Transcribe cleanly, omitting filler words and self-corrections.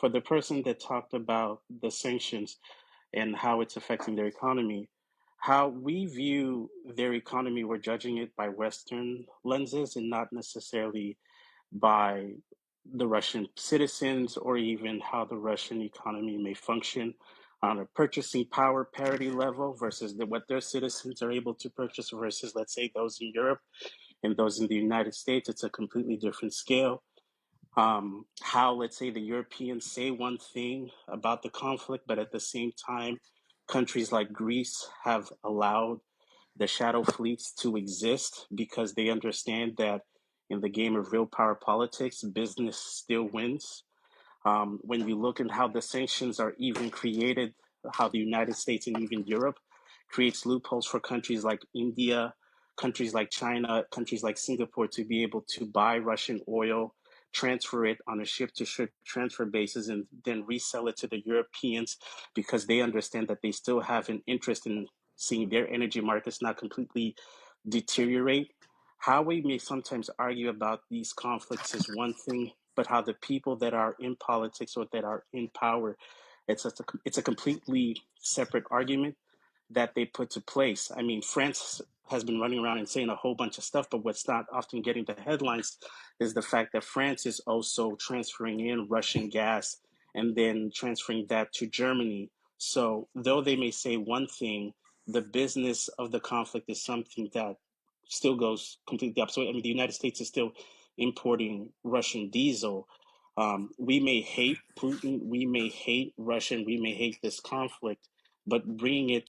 for the person that talked about the sanctions and how it's affecting their economy, how we view their economy, we're judging it by Western lenses and not necessarily by the Russian citizens or even how the Russian economy may function on a purchasing power parity level versus what their citizens are able to purchase versus, let's say, those in Europe and those in the United States. It's a completely different scale. How, let's say, the Europeans say one thing about the conflict, but at the same time, countries like Greece have allowed the shadow fleets to exist because they understand that in the game of real power politics, business still wins. When you look at how the sanctions are even created, how the United States and even Europe creates loopholes for countries like India, countries like China, countries like Singapore to be able to buy Russian oil, transfer it on a ship to ship transfer basis, and then resell it to the Europeans because they understand that they still have an interest in seeing their energy markets not completely deteriorate. How we may sometimes argue about these conflicts is one thing, but how the people that are in politics or that are in power, it's a completely separate argument that they put to place. I mean, France has been running around and saying a whole bunch of stuff, but what's not often getting the headlines is the fact that France is also transferring in Russian gas and then transferring that to Germany. So, though they may say one thing, the business of the conflict is something that still goes completely up. So, I mean, the United States is still importing Russian diesel. We may hate Putin, we may hate Russia, we may hate this conflict, but bringing it